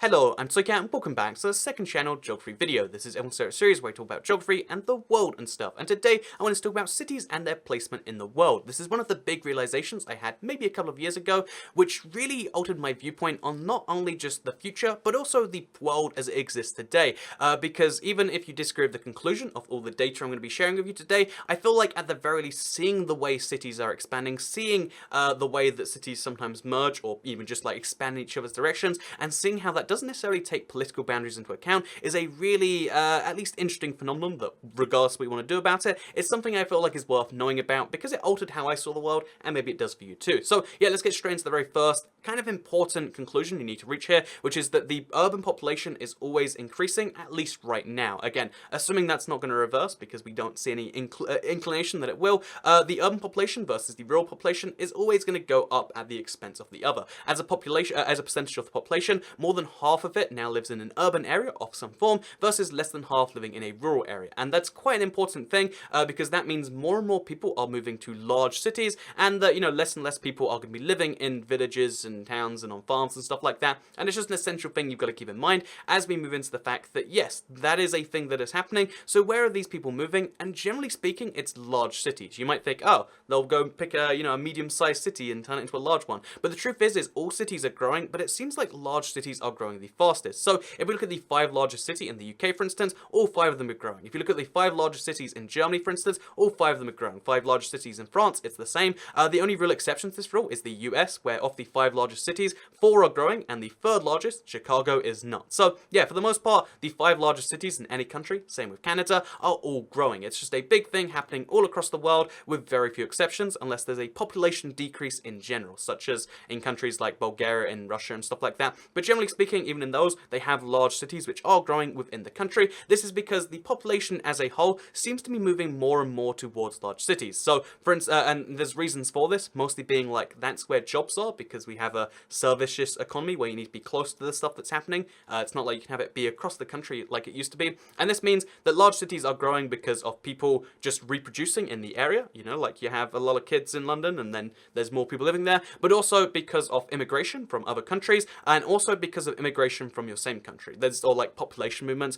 Hello, I'm Soycat and welcome back to the second channel geography video. This is a series where I talk about geography and the world and stuff, and today I want to talk about cities and their placement in the world. This is one of the big realizations I had maybe a couple of years ago, which really altered my viewpoint on not only just the future, but also the world as it exists today. Because even if you disagree with the conclusion of all the data I'm going to be sharing with you today, I feel like at the very least seeing the way cities are expanding, seeing the way that cities sometimes merge or even just like expand in each other's directions, and seeing how that doesn't necessarily take political boundaries into account is a really, at least interesting phenomenon that, regardless of what you want to do about it, it's something I feel like is worth knowing about because it altered how I saw the world, and maybe it does for you too. So yeah, let's get straight into the very first kind of important conclusion you need to reach here, which is that the urban population is always increasing, at least right now. Again, assuming that's not going to reverse because we don't see any inclination that it will, the urban population versus the rural population is always going to go up at the expense of the other. As a population, as a percentage of the population, more than half of it now lives in an urban area of some form versus less than half living in a rural area. And that's quite an important thing because that means more and more people are moving to large cities, and that, less and less people are going to be living in villages and towns and on farms and stuff like that. And it's just an essential thing you've got to keep in mind as we move into the fact that yes, that is a thing that is happening. So where are these people moving? And generally speaking, it's large cities. You might think, oh, they'll go pick a medium-sized city and turn it into a large one. But the truth is all cities are growing, but it seems like large cities are growing the fastest. So if we look at the 5 largest cities in the UK, for instance, all 5 of them are growing. If you look at the 5 largest cities in Germany, for instance, all 5 of them are growing. 5 largest cities in France, it's the same. The only real exception to this rule is the US, where of the 5 largest cities, 4 are growing, and the 3rd largest, Chicago, is not. So yeah, for the most part, the 5 largest cities in any country, same with Canada, are all growing. It's just a big thing happening all across the world with very few exceptions, unless there's a population decrease in general, such as in countries like Bulgaria and Russia and stuff like that. But generally speaking, even in those, they have large cities which are growing within the country. This is because the population as a whole seems to be moving more and more towards large cities. So, for instance, and there's reasons for this, mostly being like that's where jobs are, because we have a service economy where you need to be close to the stuff that's happening. It's not like you can have it be across the country like it used to be. And this means that large cities are growing because of people just reproducing in the area. Like you have a lot of kids in London and then there's more people living there, but also because of immigration from other countries, and also because of immigration from your same country. There's all like population movements.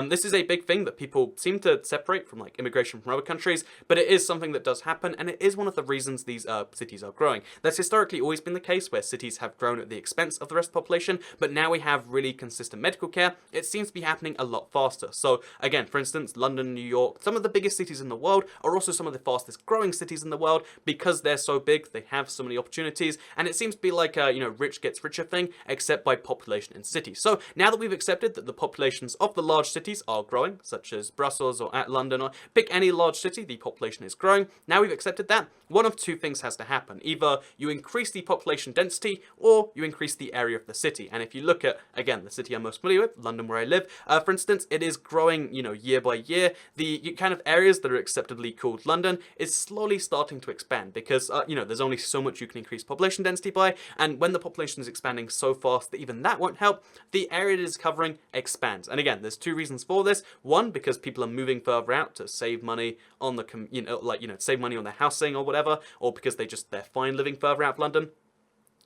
This is a big thing that people seem to separate from like immigration from other countries, but it is something that does happen, and it is one of the reasons these cities are growing. That's historically always been the case, where cities have grown at the expense of the rest of the population, but now we have really consistent medical care. It seems to be happening a lot faster. So again, for instance, London, New York, some of the biggest cities in the world are also some of the fastest growing cities in the world because they're so big, they have so many opportunities, and it seems to be like a rich gets richer thing, except by population in cities. So now that we've accepted that the populations of the large cities are growing, such as Brussels or at London, or pick any large city, the population is growing. Now we've accepted that, one of two things has to happen. Either you increase the population density or you increase the area of the city. And if you look at, again, the city I'm most familiar with, London, where I live, for instance, it is growing, year by year. The kind of areas that are acceptably called London is slowly starting to expand because, there's only so much you can increase population density by, and when the population is expanding so fast that even that won't help, the area it is covering expands. And again, there's 2 reasons for this. One, because people are moving further out to save money on the, save money on their housing or whatever, or because they're fine living further out of London.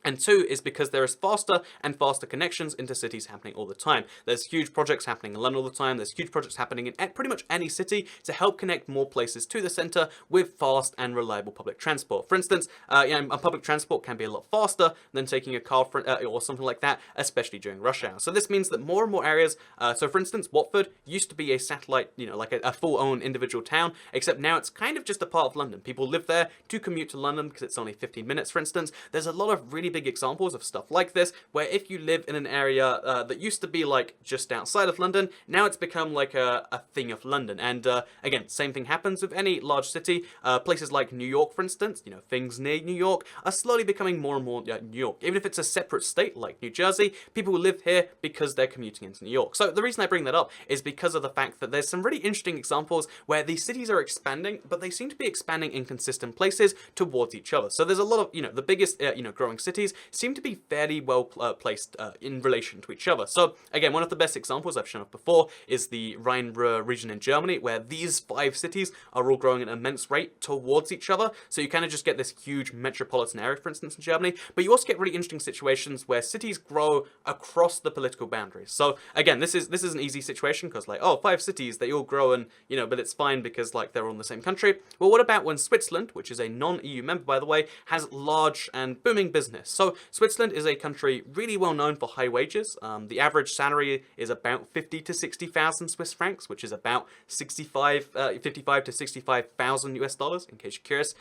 And 2 is because there is faster and faster connections into cities happening all the time. There's huge projects happening in London all the time. There's huge projects happening in pretty much any city to help connect more places to the centre with fast and reliable public transport. For instance, a public transport can be a lot faster than taking a car or something like that, especially during rush hour. So this means that more and more areas, so for instance, Watford used to be a satellite, like a full-owned individual town, except now it's kind of just a part of London. People live there to commute to London because it's only 15 minutes, for instance. There's a lot of really big examples of stuff like this, where if you live in an area that used to be like just outside of London, now it's become like a thing of London. And again, same thing happens with any large city. Places like New York, for instance, things near New York are slowly becoming more and more New York. Even if it's a separate state like New Jersey, people live here because they're commuting into New York. So the reason I bring that up is because of the fact that there's some really interesting examples where these cities are expanding, but they seem to be expanding in consistent places towards each other. So there's a lot of, the biggest, growing cities cities seem to be fairly well placed in relation to each other. So again, one of the best examples I've shown off before is the Rhine-Ruhr region in Germany, where these 5 cities are all growing at an immense rate towards each other. So you kind of just get this huge metropolitan area, for instance, in Germany, but you also get really interesting situations where cities grow across the political boundaries. So again, this is an easy situation because like, oh, 5 cities, they all grow and, you know, but it's fine because like they're all in the same country. Well, what about when Switzerland, which is a non-EU member, by the way, has large and booming business? So Switzerland is a country really well known for high wages. The average salary is about 50 to 60,000 Swiss francs, which is about 55 to 65,000 US dollars, in case you're curious.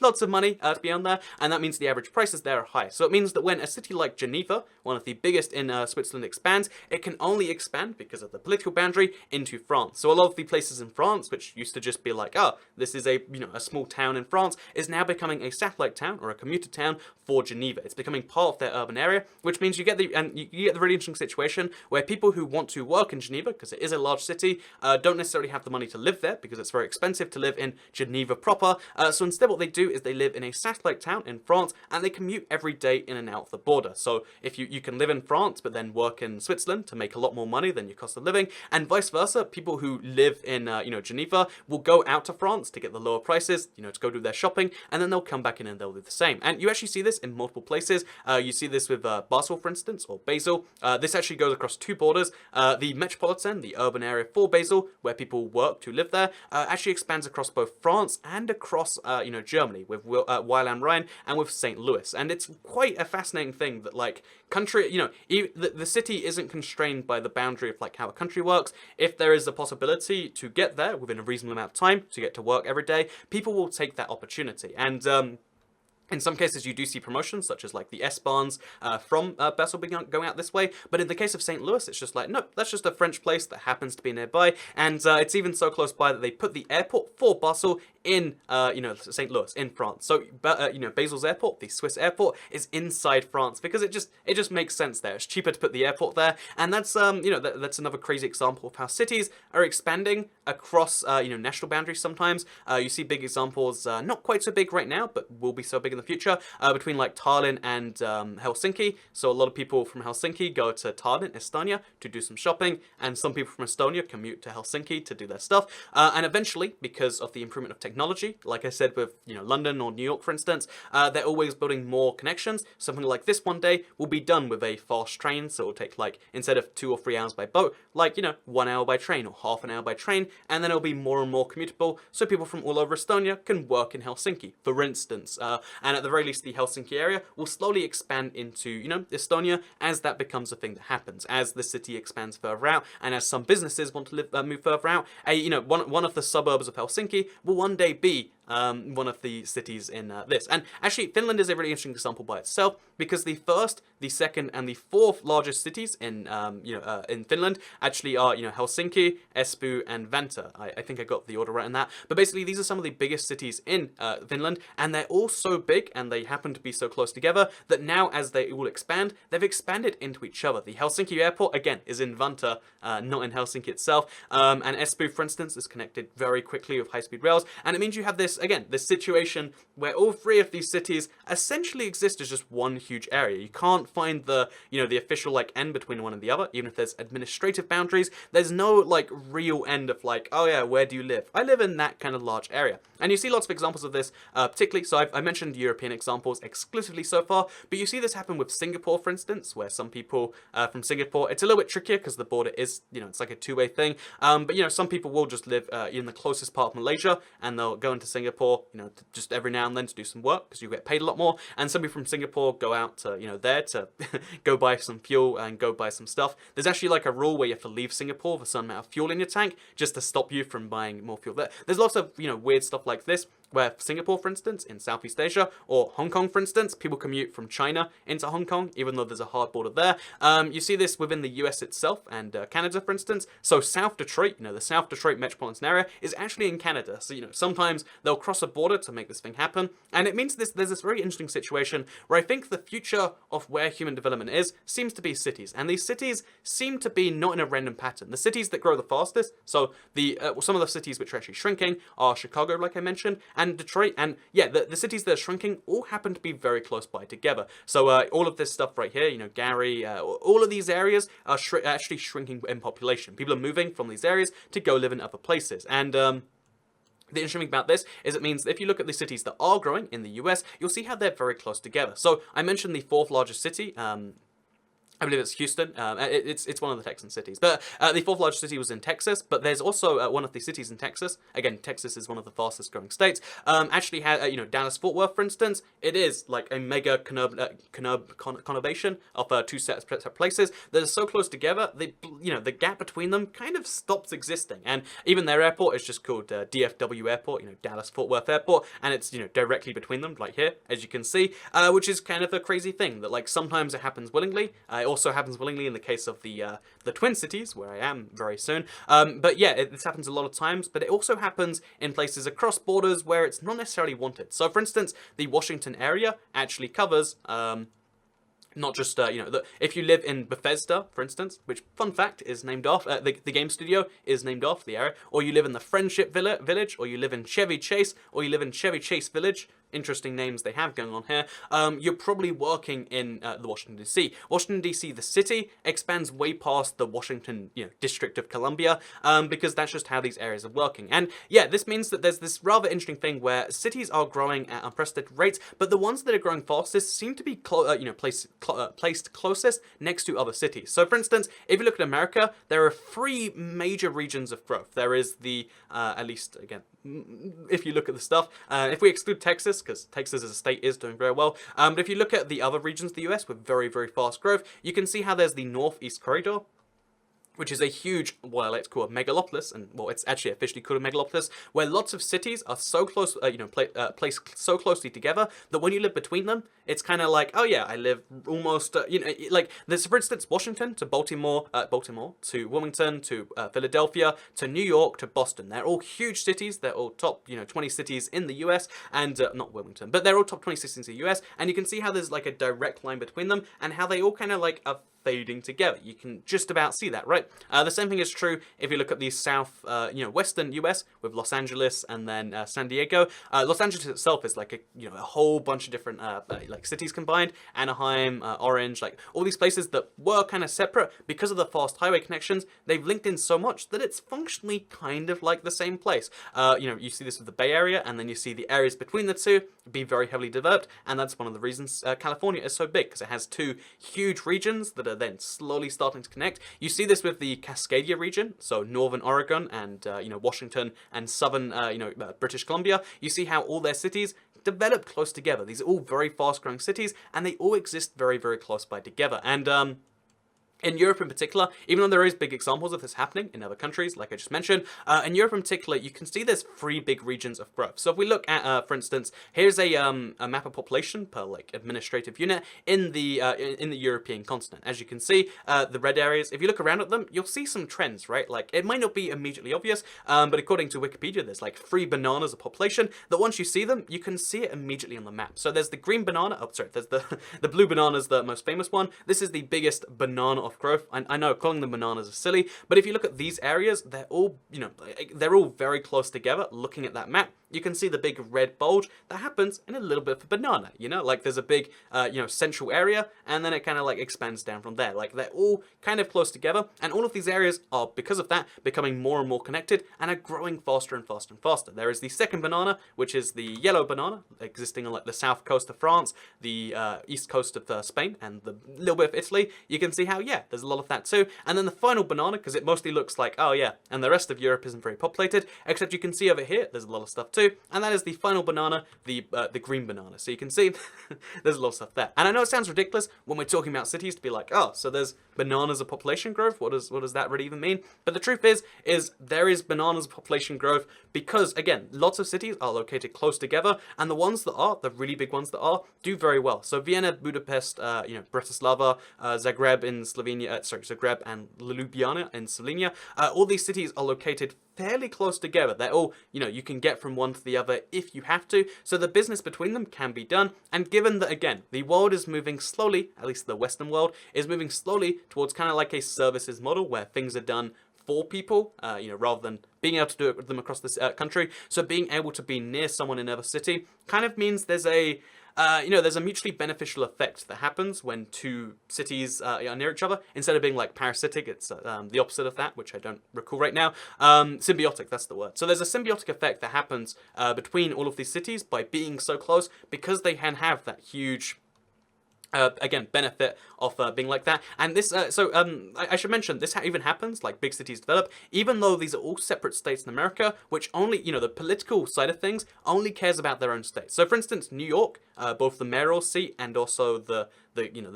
Lots of money to be on there, and that means the average prices there are high. So it means that when a city like Geneva, one of the biggest in Switzerland, expands, it can only expand because of the political boundary into France. So a lot of the places in France, which used to just be like, oh, this is a small town in France, is now becoming a satellite town or a commuter town for Geneva. It's becoming part of their urban area, which means you get the really interesting situation where people who want to work in Geneva, because it is a large city, don't necessarily have the money to live there because it's very expensive to live in Geneva proper. So instead what they do is they live in a satellite town in France and they commute every day in and out of the border. So if you can live in France but then work in Switzerland to make a lot more money than your cost of living, and vice versa, people who live in Geneva will go out to France to get the lower prices, to go do their shopping, and then they'll come back in and they'll do the same. And you actually see this in multiple places. You see this with Basel, for instance, or Basel. This actually goes across 2 borders. The metropolitan, the urban area for Basel, where people work to live there, actually expands across both France and across Germany with Weil am Rhein and with St. Louis. And it's quite a fascinating thing that like country, the city isn't constrained by the boundary of like how a country works. If there is a possibility to get there within a reasonable amount of time to get to work every day, people will take that opportunity. And in some cases, you do see promotions, such as like the S-Bahns from Basel going out this way. But in the case of St. Louis, it's just like, nope, that's just a French place that happens to be nearby. And it's even so close by that they put the airport for Basel in, St. Louis, in France. So, Basel's airport, the Swiss airport, is inside France because it just makes sense there. It's cheaper to put the airport there. And that's, that's another crazy example of how cities are expanding across, national boundaries sometimes. You see big examples, not quite so big right now, but will be so big in the future, between like Tallinn and Helsinki. So a lot of people from Helsinki go to Tallinn, Estonia, to do some shopping, and some people from Estonia commute to Helsinki to do their stuff. And eventually, because of the improvement of technology, like I said with London or New York, for instance, they're always building more connections. Something like this one day will be done with a fast train, so it'll take like, instead of 2 or 3 hours by boat, like 1 hour by train or half an hour by train, and then it'll be more and more commutable, so people from all over Estonia can work in Helsinki, for instance. And at the very least, the Helsinki area will slowly expand into, Estonia as that becomes a thing that happens, as the city expands further out, and as some businesses want to move further out. One of the suburbs of Helsinki will one day be one of the cities in this. And actually, Finland is a really interesting example by itself because the first, the second, and the fourth largest cities in Finland actually are Helsinki, Espoo, and Vantaa. I think I got the order right in that. But basically, these are some of the biggest cities in Finland, and they're all so big and they happen to be so close together that now, as they all expand, they've expanded into each other. The Helsinki airport again is in Vantaa, not in Helsinki itself, and Espoo, for instance, is connected very quickly with high-speed rails, and it means you have this situation where all 3 of these cities essentially exist as just one huge area. You can't find the official like end between one and the other, even if there's administrative boundaries. There's no like real end of like, oh yeah, where do you live? I live in that kind of large area. And you see lots of examples of this, particularly, so I mentioned European examples exclusively so far, but you see this happen with Singapore, for instance, where some people from Singapore, it's a little bit trickier because the border is, it's like a 2-way thing, but some people will just live in the closest part of Malaysia, and they'll go into Singapore, just every now and then to do some work because you get paid a lot more, and some people from Singapore go out to, there to go buy some fuel and go buy some stuff. There's actually like a rule where you have to leave Singapore with a certain amount of fuel in your tank just to stop you from buying more fuel. There's lots of, weird stuff like this, where Singapore, for instance, in Southeast Asia, or Hong Kong, for instance, people commute from China into Hong Kong, even though there's a hard border there. You see this within the US itself and Canada, for instance. So South Detroit, the South Detroit metropolitan area is actually in Canada. So, sometimes they'll cross a border to make this thing happen. And it means there's this very interesting situation where I think the future of where human development seems to be cities. And these cities seem to be not in a random pattern. The cities that grow the fastest, so some of the cities which are actually shrinking are Chicago, like I mentioned, and Detroit, and yeah, the cities that are shrinking all happen to be very close by together. So all of this stuff right here, you know, Gary, all of these areas are actually shrinking in population. People are moving from these areas to go live in other places, and the interesting thing about this is it means that if you look at the cities that are growing in the US, you'll see how they're very close together. So I mentioned the fourth largest city, I believe it's Houston. It's one of the Texan cities. But the fourth largest city was in Texas. But there's also one of the cities in Texas. Again, Texas is one of the fastest growing states. Actually had, you know, Dallas-Fort Worth, for instance. It is like a mega conurbation of two separate places that are so close together, you know, the gap between them kind of stops existing. And even their airport is just called DFW Airport, you know, Dallas-Fort Worth Airport. And it's, you know, directly between them, like here, as you can see, which is kind of a crazy thing that, like, sometimes it happens willingly. It also happens willingly in the case of the Twin Cities, where I am very soon. But yeah, this happens a lot of times, but it also happens in places across borders where it's not necessarily wanted. So, for instance, the Washington area actually covers not just, you know, if you live in Bethesda, for instance, which, fun fact, is named after, the game studio is named after the area, or you live in the Friendship Village, or you live in Chevy Chase, or you live in Chevy Chase Village, interesting names they have going on here, you're probably working in the Washington, D.C. Washington, D.C., the city, expands way past the Washington, you know, District of Columbia, because that's just how these areas are working. And yeah, this means that there's this rather interesting thing where cities are growing at unprecedented rates, but the ones that are growing fastest seem to be, you know, placed closest next to other cities. So, for instance, if you look at America, there are three major regions of growth. There is the, at least, again, if you look at the stuff, if we exclude Texas, because Texas as a state is doing very well, but if you look at the other regions of the US with very, very fast growth, you can see how there's the Northeast Corridor, which is a huge, what I like to call a megalopolis, and well, it's actually officially called a megalopolis, where lots of cities are so close, you know, placed so closely together that when you live between them, it's kind of like, oh yeah, I live almost, you know, like there's, for instance, Washington to Baltimore to Wilmington to Philadelphia to New York to Boston. They're all huge cities. They're all top, you know, 20 cities in the US, and not Wilmington, but they're all top 20 cities in the US, and you can see how there's like a direct line between them, and how they all kind of like are fading together. You can just about see that, right? The same thing is true if you look at the south, you know, western US with Los Angeles and then San Diego. Los Angeles itself is like a, you know, a whole bunch of different like cities combined. Anaheim, Orange, like all these places that were kind of separate because of the fast highway connections. They've linked in so much that it's functionally kind of like the same place. You know, you see this with the Bay Area, and then you see the areas between the two be very heavily developed, and that's one of the reasons California is so big, because it has two huge regions that are then slowly starting to connect. You see this with the Cascadia region, so northern Oregon and you know, Washington and southern you know, British Columbia. You see how all their cities develop close together. These are all very fast growing cities, and they all exist very, very close by together. And in Europe in particular, even though there is big examples of this happening in other countries, like I just mentioned, in Europe in particular, you can see there's three big regions of growth. So if we look at, for instance, here's a map of population per like administrative unit in the European continent. As you can see, the red areas, if you look around at them, you'll see some trends, right? Like it might not be immediately obvious, but according to Wikipedia, there's like 3 bananas of population that once you see them, you can see it immediately on the map. So there's the green banana. Oh, sorry, there's the blue banana is the most famous one. This is the biggest banana of growth. I know calling them bananas is silly, but if you look at these areas, they're all, you know, they're all very close together. Looking at that map, you can see the big red bulge that happens in a little bit of a banana, you know, like there's a big, you know, central area, and then it kind of like expands down from there. Like they're all kind of close together, and all of these areas are, because of that, becoming more and more connected and are growing faster and faster and faster. There is the second banana, which is the yellow banana, existing on like the south coast of France, the east coast of Spain, and the little bit of Italy. You can see how, yeah, there's a lot of that too. And then the final banana, because it mostly looks like, oh yeah, and the rest of Europe isn't very populated, except you can see over here, there's a lot of stuff too, and that is the final banana, the green banana. So you can see there's a lot of stuff there. And I know it sounds ridiculous when we're talking about cities to be like, oh, so there's bananas of population growth? What does that really even mean? But the truth is there is bananas of population growth because, again, lots of cities are located close together, and the ones that are, the really big ones that are, do very well. So Vienna, Budapest, you know, Bratislava, Zagreb in Slovenia, Zagreb and Ljubljana in Slovenia, all these cities are located fairly close together. They're all, you know, you can get from one to the other if you have to, so the business between them can be done. And given that, again, the world is moving slowly, at least the Western world, is moving slowly towards kind of like a services model where things are done for people, rather than being able to do it with them across this country. So being able to be near someone in another city kind of means there's a there's a mutually beneficial effect that happens when two cities are near each other. Instead of being like parasitic, it's the opposite of that, which I don't recall right now. Symbiotic, that's the word. So there's a symbiotic effect that happens between all of these cities by being so close, because they can have that huge again, benefit of being like that. And this, I should mention, this even happens, like big cities develop, even though these are all separate states in America, which only, the political side of things only cares about their own state. So for instance, New York, both the mayoral seat and also the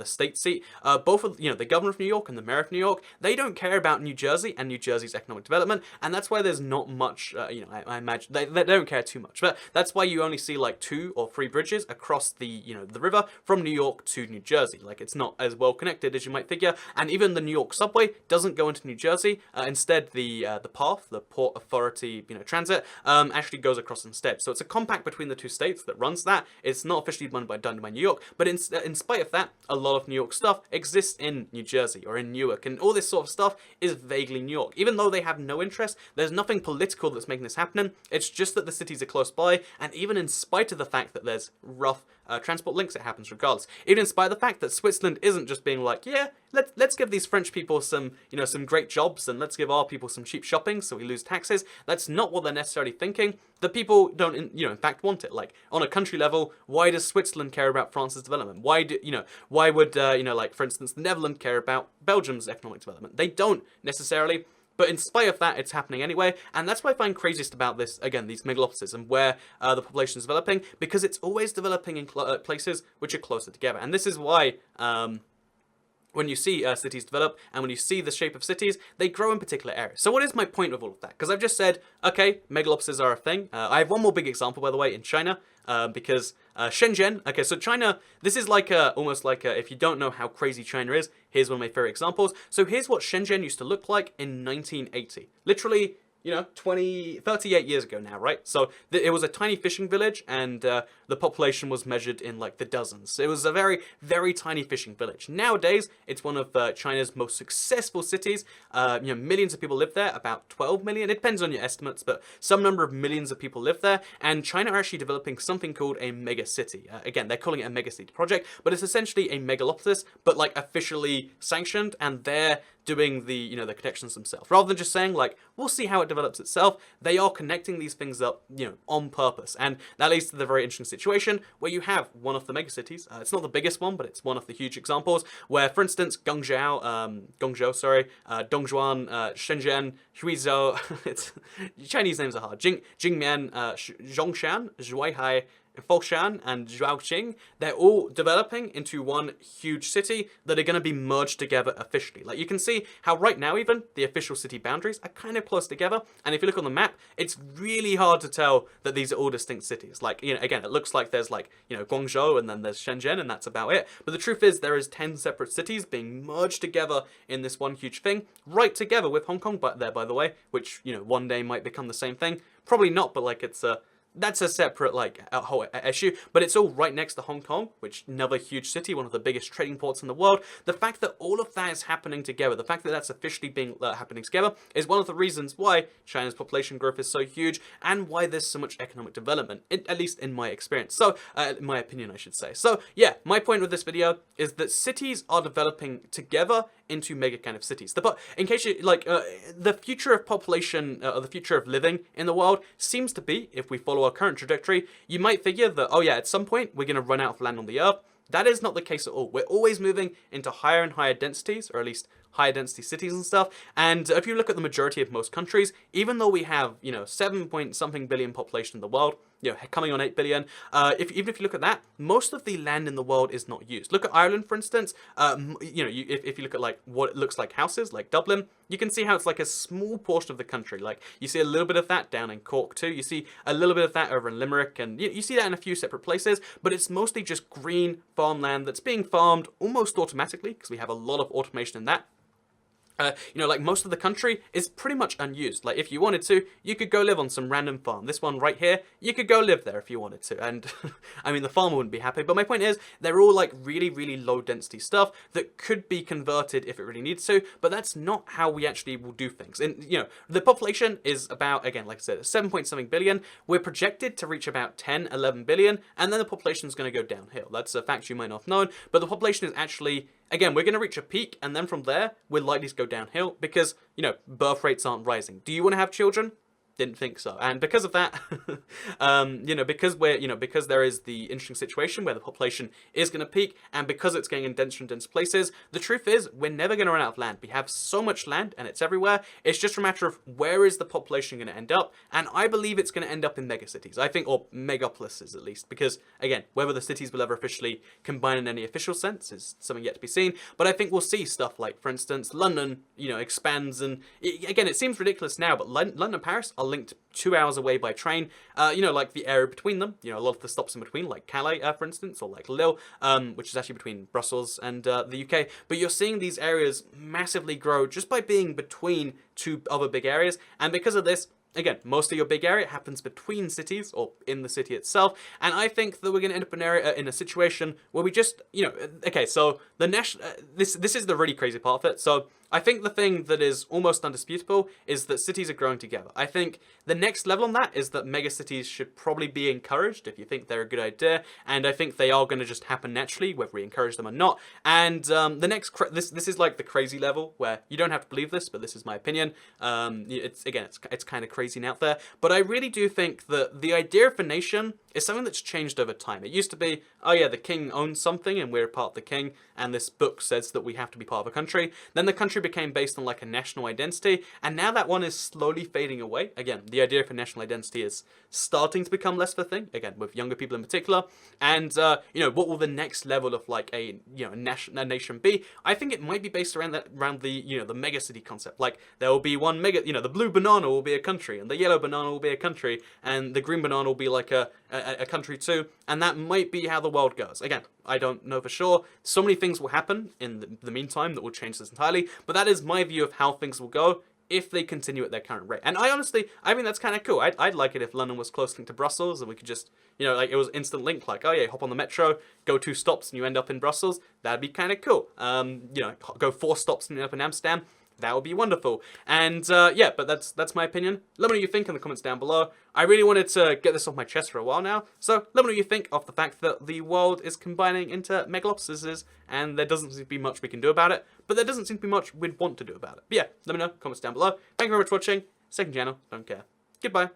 state seat, both of, the governor of New York and the mayor of New York, they don't care about New Jersey and New Jersey's economic development, and that's why there's not much, I imagine, they don't care too much, but that's why you only see like 2 or 3 bridges across the, the river from New York to New Jersey. Like, it's not as well connected as you might figure, and even the New York subway doesn't go into New Jersey. Instead, the PATH, the Port Authority, Transit, actually goes across instead. So it's a compact between the 2 states that runs that. It's not officially done by New York, but in spite of that, a lot of New York stuff exists in New Jersey or in Newark, and all this sort of stuff is vaguely New York. Even though they have no interest, there's nothing political that's making this happening. It's just that the cities are close by, and even in spite of the fact that there's rough transport links, it happens regardless. Even in spite of the fact that Switzerland isn't just being like, yeah, let's give these French people some, some great jobs, and let's give our people some cheap shopping so we lose taxes. That's not what they're necessarily thinking. The people don't, in fact, want it. Like, on a country level, why does Switzerland care about France's development? Why would, like, for instance, the Netherlands care about Belgium's economic development? They don't necessarily. But in spite of that, it's happening anyway, and that's what I find craziest about this, again, these megalopolises and where the population is developing, because it's always developing in places which are closer together. And this is why when you see cities develop, and when you see the shape of cities, they grow in particular areas. So what is my point with all of that? Because I've just said, okay, megalopolises are a thing. I have one more big example, by the way, in China, because Shenzhen, okay, so China, this is like almost like if you don't know how crazy China is, here's one of my favorite examples. So here's what Shenzhen used to look like in 1980. Literally, 38 years ago now, right? So it was a tiny fishing village, and the population was measured in like the dozens. It was a very, very tiny fishing village. Nowadays, it's one of China's most successful cities. Millions of people live there, about 12 million. It depends on your estimates, but some number of millions of people live there. And China are actually developing something called a megacity. Again, they're calling it a megacity project, but it's essentially a megalopolis, but like officially sanctioned, and they're doing the the connections themselves, rather than just saying like, we'll see how it develops itself. They are connecting these things up, on purpose, and that leads to the very interesting situation where you have one of the megacities. It's not the biggest one, but it's one of the huge examples where, for instance, Dongzhuan, Shenzhen, Huizhou, it's Chinese names are hard. Jingmian, Zhongshan, Zhuaihai, Foshan and Zhuaoqing, they're all developing into one huge city that are going to be merged together officially. Like, you can see how right now even the official city boundaries are kind of close together, and if you look on the map, it's really hard to tell that these are all distinct cities. Like, again, it looks like there's like, Guangzhou and then there's Shenzhen, and that's about it. But the truth is there is 10 separate cities being merged together in this one huge thing, right together with Hong Kong there, by the way, which, one day might become the same thing. Probably not, but like, that's a separate, like, a whole issue, but it's all right next to Hong Kong, which another huge city, one of the biggest trading ports in the world. The fact that all of that is happening together, the fact that that's officially being happening together, is one of the reasons why China's population growth is so huge, and why there's so much economic development, at least in my experience. So, in my opinion, I should say. So, yeah, my point with this video is that cities are developing together into mega kind of cities. But in case you, like, the future of population, or the future of living in the world seems to be, if we follow our current trajectory, you might figure that, oh yeah, at some point we're going to run out of land on the earth. That is not the case at all. We're always moving into higher and higher densities, or at least higher density cities and stuff. And if you look at the majority of most countries, even though we have, 7 point something billion population in the world, coming on 8 billion, even if you look at that, most of the land in the world is not used. Look at Ireland, for instance. If you look at like what it looks like houses, like Dublin, you can see how it's like a small portion of the country. Like, you see a little bit of that down in Cork too. You see a little bit of that over in Limerick, and you see that in a few separate places, but it's mostly just green farmland that's being farmed almost automatically, because we have a lot of automation in that. like most of the country is pretty much unused. Like if you wanted to, you could go live on some random farm. This one right here, you could go live there if you wanted to. And I mean, the farmer wouldn't be happy, but my point is they're all like really, really low density stuff that could be converted if it really needs to, but that's not how we actually will do things. And the population is about, again, like I said, 7.something billion. We're projected to reach about 10, 11 billion, and then the population is going to go downhill. That's a fact you might not have known, but the population is actually, again, we're going to reach a peak, and then from there, we're likely to go downhill because, birth rates aren't rising. Do you want to have children? Didn't think so. And because of that, because there is the interesting situation where the population is going to peak, and because it's getting in denser and denser places, the truth is we're never going to run out of land. We have so much land and it's everywhere. It's just a matter of where is the population going to end up, and I believe it's going to end up in megacities. I think, or megapolises at least, because again, whether the cities will ever officially combine in any official sense is something yet to be seen. But I think we'll see stuff like, for instance, London, expands, and again, it seems ridiculous now, but London and Paris are linked 2 hours away by train, like the area between them, a lot of the stops in between, like Calais, for instance, or like Lille, which is actually between Brussels and the UK. But you're seeing these areas massively grow just by being between two other big areas, and because of this, again, most of your big area happens between cities or in the city itself, and I think that we're going to end up in a situation where we just, okay, so the this is the really crazy part of it. So I think the thing that is almost undisputable is that cities are growing together. I think the next level on that is that megacities should probably be encouraged if you think they're a good idea, and I think they are going to just happen naturally, whether we encourage them or not. And the next, this is like the crazy level where you don't have to believe this, but this is my opinion. It's kind of crazy and out there, but I really do think that the idea of a nation is something that's changed over time. It used to be, oh yeah, the king owns something and we're part of the king, and this book says that we have to be part of a country. Then the country became based on like a national identity, and now that one is slowly fading away. Again, the idea of a national identity is starting to become less of a thing, again, with younger people in particular. And, what will the next level of like a nation be? I think it might be based around the, the megacity concept. Like, there will be one the blue banana will be a country, and the yellow banana will be a country, and the green banana will be like a country too, and that might be how the world goes. Again, I don't know for sure. So many things will happen in the meantime that will change this entirely, but that is my view of how things will go if they continue at their current rate. And I think that's kind of cool. I'd like it if London was close linked to Brussels, and we could just, like it was instant link, like, oh yeah, hop on the metro, go 2 stops and you end up in Brussels. That'd be kind of cool. Go 4 stops and you end up in Amsterdam. That would be wonderful. And yeah, but that's my opinion. Let me know what you think in the comments down below. I really wanted to get this off my chest for a while now, so let me know what you think of the fact that the world is combining into megalopolises, and there doesn't seem to be much we can do about it, but there doesn't seem to be much we'd want to do about it. But yeah, let me know, comments down below. Thank you very much for watching. Second channel, don't care. Goodbye.